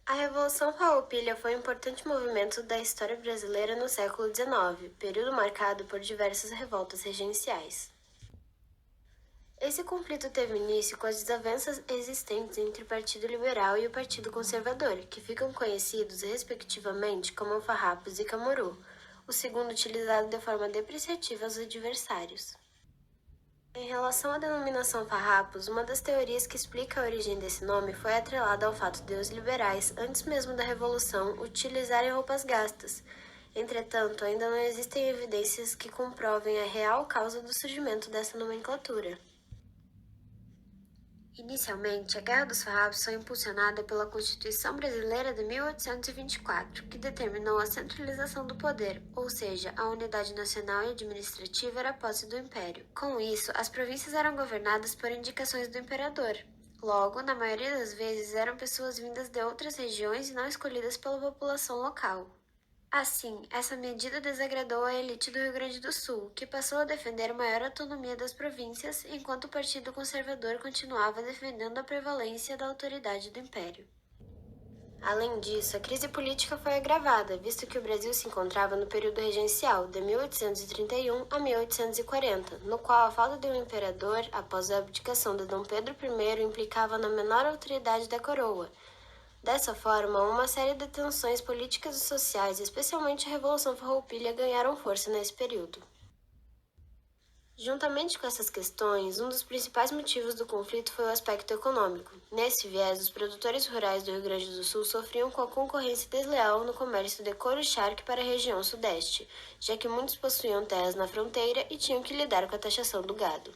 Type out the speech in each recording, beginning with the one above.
A Revolução Farroupilha foi um importante movimento da história brasileira no século XIX, período marcado por diversas revoltas regenciais. Esse conflito teve início com as desavenças existentes entre o Partido Liberal e o Partido Conservador, que ficam conhecidos respectivamente como Farrapos e Camoru, o segundo utilizado de forma depreciativa aos adversários. Em relação à denominação farrapos, uma das teorias que explica a origem desse nome foi atrelada ao fato de os liberais, antes mesmo da Revolução, utilizarem roupas gastas. Entretanto, ainda não existem evidências que comprovem a real causa do surgimento dessa nomenclatura. Inicialmente, a Guerra dos Farrapos foi impulsionada pela Constituição Brasileira de 1824, que determinou a centralização do poder, ou seja, a unidade nacional e administrativa era posse do Império. Com isso, as províncias eram governadas por indicações do imperador. Logo, na maioria das vezes, eram pessoas vindas de outras regiões e não escolhidas pela população local. Assim, essa medida desagradou a elite do Rio Grande do Sul, que passou a defender maior autonomia das províncias, enquanto o Partido Conservador continuava defendendo a prevalência da autoridade do Império. Além disso, a crise política foi agravada, visto que o Brasil se encontrava no período regencial, de 1831 a 1840, no qual a falta de um imperador, após a abdicação de Dom Pedro I, implicava na menor autoridade da coroa. Dessa forma, uma série de tensões políticas e sociais, especialmente a Revolução Farroupilha, ganharam força nesse período. Juntamente com essas questões, um dos principais motivos do conflito foi o aspecto econômico. Nesse viés, os produtores rurais do Rio Grande do Sul sofriam com a concorrência desleal no comércio de couro e charque para a região sudeste, já que muitos possuíam terras na fronteira e tinham que lidar com a taxação do gado.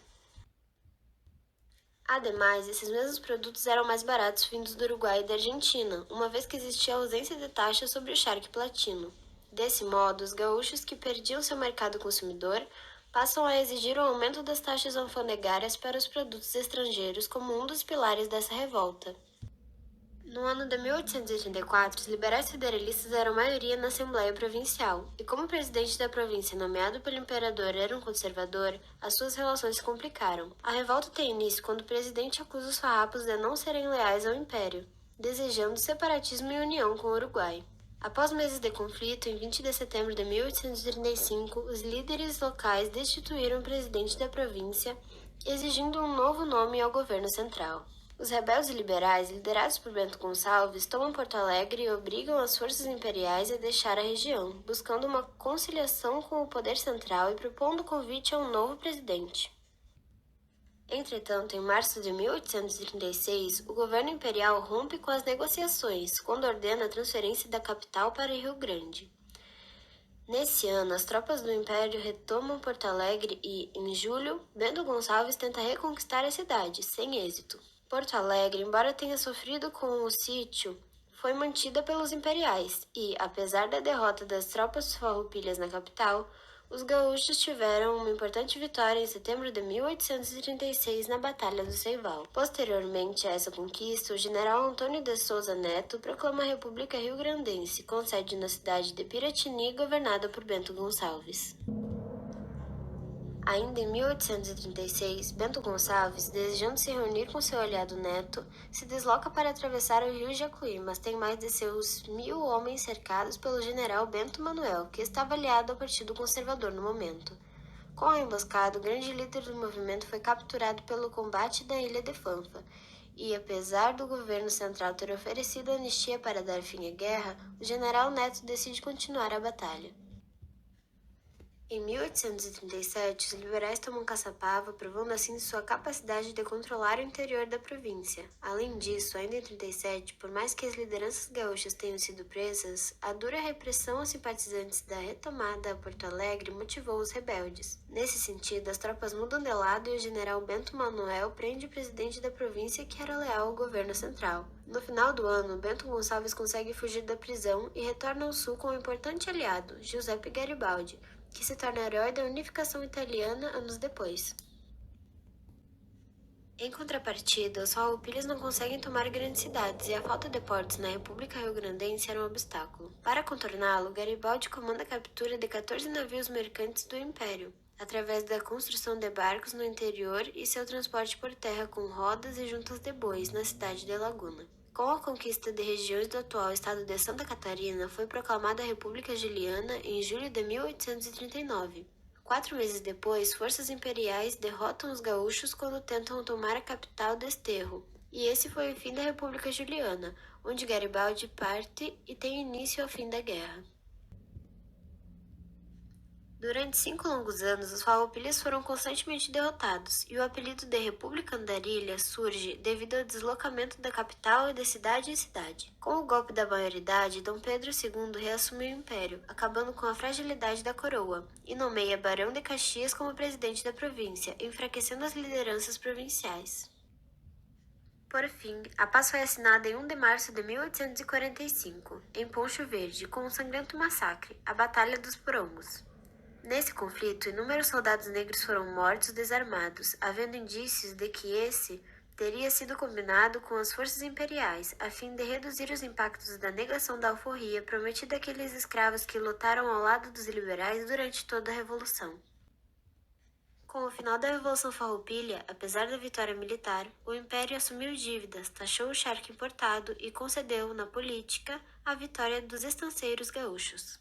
Ademais, esses mesmos produtos eram mais baratos vindos do Uruguai e da Argentina, uma vez que existia ausência de taxa sobre o charque platino. Desse modo, os gaúchos que perdiam seu mercado consumidor passam a exigir o aumento das taxas alfandegárias para os produtos estrangeiros como um dos pilares dessa revolta. No ano de 1884, os liberais federalistas eram maioria na Assembleia Provincial, e como o presidente da província nomeado pelo imperador era um conservador, as suas relações se complicaram. A revolta tem início quando o presidente acusa os farrapos de não serem leais ao império, desejando separatismo e união com o Uruguai. Após meses de conflito, em 20 de setembro de 1835, os líderes locais destituíram o presidente da província, exigindo um novo nome ao governo central. Os rebeldes liberais, liderados por Bento Gonçalves, tomam Porto Alegre e obrigam as forças imperiais a deixar a região, buscando uma conciliação com o poder central e propondo convite a um novo presidente. Entretanto, em março de 1836, o governo imperial rompe com as negociações, quando ordena a transferência da capital para Rio Grande. Nesse ano, as tropas do Império retomam Porto Alegre e, em julho, Bento Gonçalves tenta reconquistar a cidade, sem êxito. Porto Alegre, embora tenha sofrido com o sítio, foi mantida pelos imperiais e, apesar da derrota das tropas farroupilhas na capital, os gaúchos tiveram uma importante vitória em setembro de 1836 na Batalha do Ceival. Posteriormente a essa conquista, o general Antônio de Souza Neto proclama a República Rio-Grandense, com sede na cidade de Piratini, governada por Bento Gonçalves. Ainda em 1836, Bento Gonçalves, desejando se reunir com seu aliado Neto, se desloca para atravessar o rio Jacuí, mas tem mais de seus 1.000 homens cercados pelo general Bento Manuel, que estava aliado ao Partido Conservador no momento. Com a emboscada, o grande líder do movimento foi capturado pelo combate da Ilha de Fanfa, e apesar do governo central ter oferecido anistia para dar fim à guerra, o general Neto decide continuar a batalha. Em 1837, os liberais tomam Caçapava, provando assim sua capacidade de controlar o interior da província. Além disso, ainda em 37, por mais que as lideranças gaúchas tenham sido presas, a dura repressão aos simpatizantes da retomada a Porto Alegre motivou os rebeldes. Nesse sentido, as tropas mudam de lado e o general Bento Manuel prende o presidente da província que era leal ao governo central. No final do ano, Bento Gonçalves consegue fugir da prisão e retorna ao sul com um importante aliado, Giuseppe Garibaldi, que se torna herói da unificação italiana anos depois. Em contrapartida, os farroupilhas não conseguem tomar grandes cidades e a falta de portos na República Rio-Grandense era um obstáculo. Para contorná-lo, Garibaldi comanda a captura de 14 navios mercantes do Império, através da construção de barcos no interior e seu transporte por terra com rodas e juntas de bois na cidade de Laguna. Com a conquista de regiões do atual estado de Santa Catarina, foi proclamada a República Juliana em julho de 1839. 4 meses depois, forças imperiais derrotam os gaúchos quando tentam tomar a capital Desterro. E esse foi o fim da República Juliana, onde Garibaldi parte e tem início ao fim da guerra. Durante 5 longos anos, os farroupilhas foram constantemente derrotados, e o apelido de República Andarilha surge devido ao deslocamento da capital de cidade em cidade. Com o golpe da maioridade, Dom Pedro II reassumiu o império, acabando com a fragilidade da coroa, e nomeia Barão de Caxias como presidente da província, enfraquecendo as lideranças provinciais. Por fim, a paz foi assinada em 1 de março de 1845, em Poncho Verde, com um sangrento massacre, a Batalha dos Porongos. Nesse conflito, inúmeros soldados negros foram mortos desarmados, havendo indícios de que esse teria sido combinado com as forças imperiais, a fim de reduzir os impactos da negação da alforria prometida àqueles escravos que lutaram ao lado dos liberais durante toda a Revolução. Com o final da Revolução Farroupilha, apesar da vitória militar, o Império assumiu dívidas, taxou o charque importado e concedeu, na política, a vitória dos estanceiros gaúchos.